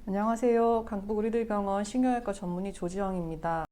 안녕하세요. 강북 우리들병원 신경외과 전문의 조지영입니다.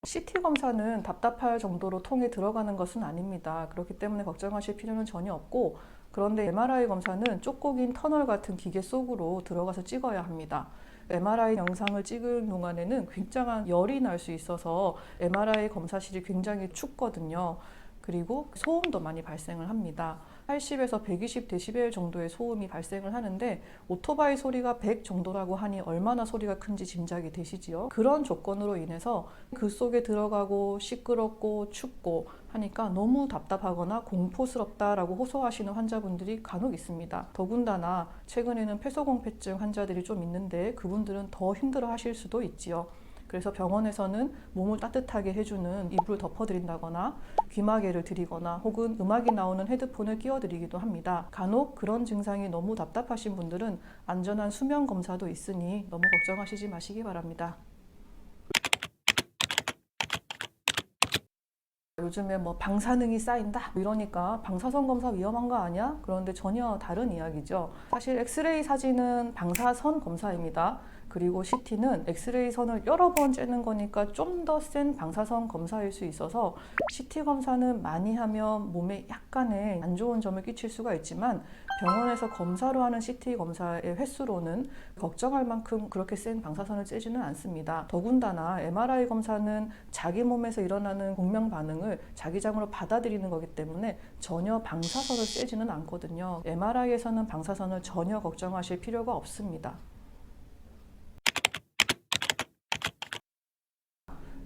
CT 검사는 답답할 정도로 통에 들어가는 것은 아닙니다. 그렇기 때문에 걱정하실 필요는 전혀 없고, 그런데 MRI 검사는 쪽 긴 터널 같은 기계 속으로 들어가서 찍어야 합니다. MRI 영상을 찍은 동안에는 굉장한 열이 날 수 있어서 MRI 검사실이 굉장히 춥거든요. 그리고 소음도 많이 발생을 합니다. 80에서 120dB 정도의 소음이 발생을 하는데 오토바이 소리가 100 정도라고 하니 얼마나 소리가 큰지 짐작이 되시지요? 그런 조건으로 인해서 그 속에 들어가고 시끄럽고 춥고 하니까 너무 답답하거나 공포스럽다라고 호소하시는 환자분들이 간혹 있습니다. 더군다나 최근에는 폐소공포증 환자들이 좀 있는데 그분들은 더 힘들어 하실 수도 있지요. 그래서 병원에서는 몸을 따뜻하게 해주는 이불을 덮어드린다거나 귀마개를 드리거나 혹은 음악이 나오는 헤드폰을 끼워드리기도 합니다. 간혹 그런 증상이 너무 답답하신 분들은 안전한 수면 검사도 있으니 너무 걱정하시지 마시기 바랍니다. 요즘에 뭐 방사능이 쌓인다 이러니까 방사선 검사 위험한 거 아니야? 그런데 전혀 다른 이야기죠. 사실 엑스레이 사진은 방사선 검사입니다. 그리고 CT는 엑스레이 선을 여러 번 째는 거니까 좀 더 센 방사선 검사일 수 있어서 CT 검사는 많이 하면 몸에 약간의 안 좋은 점을 끼칠 수가 있지만 병원에서 검사로 하는 CT 검사의 횟수로는 걱정할 만큼 그렇게 센 방사선을 째지는 않습니다. 더군다나 MRI 검사는 자기 몸에서 일어나는 공명 반응을 자기장으로 받아들이는 거기 때문에 전혀 방사선을 째지는 않거든요. MRI에서는 방사선을 전혀 걱정하실 필요가 없습니다.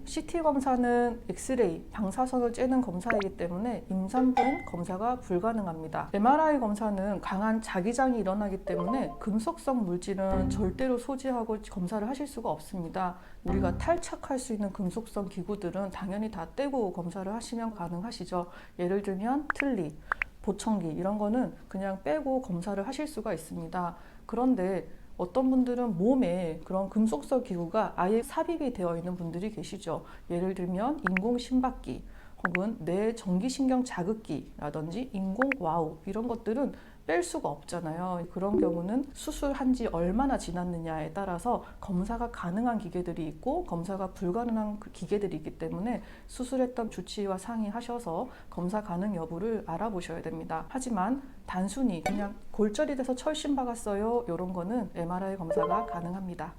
CT 검사는 엑스레이, 방사선을 째는 검사이기 때문에 임산부는 검사가 불가능합니다. MRI 검사는 강한 자기장이 일어나기 때문에 금속성 물질은 절대로 소지하고 검사를 하실 수가 없습니다. 우리가 탈착할 수 있는 금속성 기구들은 당연히 다 떼고 검사를 하시면 가능하시죠. 예를 들면 틀니, 보청기 이런 거는 그냥 빼고 검사를 하실 수가 있습니다. 그런데 어떤 분들은 몸에 그런 금속성 기구가 아예 삽입이 되어 있는 분들이 계시죠. 예를 들면 인공 심박기 혹은 뇌 전기신경 자극기라든지 인공 와우 이런 것들은 뺄 수가 없잖아요. 그런 경우는 수술한 지 얼마나 지났느냐에 따라서 검사가 가능한 기계들이 있고 검사가 불가능한 기계들이 있기 때문에 수술했던 주치의와 상의하셔서 검사 가능 여부를 알아보셔야 됩니다. 하지만 단순히 그냥 골절이 돼서 철심 박았어요 이런 거는 MRI 검사가 가능합니다.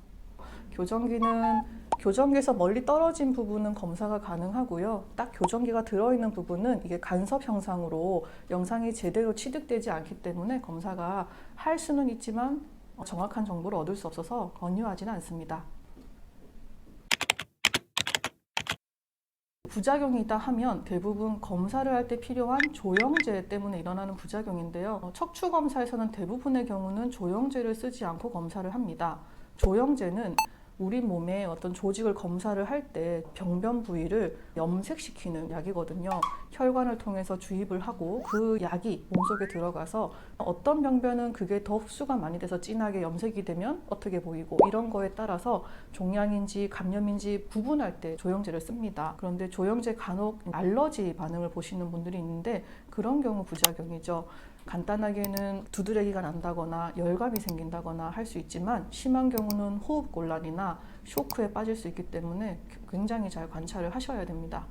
교정기에서 멀리 떨어진 부분은 검사가 가능하고요. 딱 교정기가 들어있는 부분은 이게 간섭 형상으로 영상이 제대로 취득되지 않기 때문에 검사가 할 수는 있지만 정확한 정보를 얻을 수 없어서 권유하지는 않습니다. 부작용이 있다 하면 대부분 검사를 할 때 필요한 조영제 때문에 일어나는 부작용인데요. 척추 검사에서는 대부분의 경우는 조영제를 쓰지 않고 검사를 합니다. 조영제는 우리 몸의 어떤 조직을 검사를 할 때 병변 부위를 염색시키는 약이거든요. 혈관을 통해서 주입을 하고 그 약이 몸속에 들어가서 어떤 병변은 그게 더 흡수가 많이 돼서 진하게 염색이 되면 어떻게 보이고 이런 거에 따라서 종양인지 감염인지 구분할 때 조영제를 씁니다. 그런데 조영제 간혹 알러지 반응을 보시는 분들이 있는데 그런 경우 부작용이죠. 간단하게는 두드러기가 난다거나 열감이 생긴다거나 할 수 있지만 심한 경우는 호흡곤란이나 쇼크에 빠질 수 있기 때문에 굉장히 잘 관찰을 하셔야 됩니다.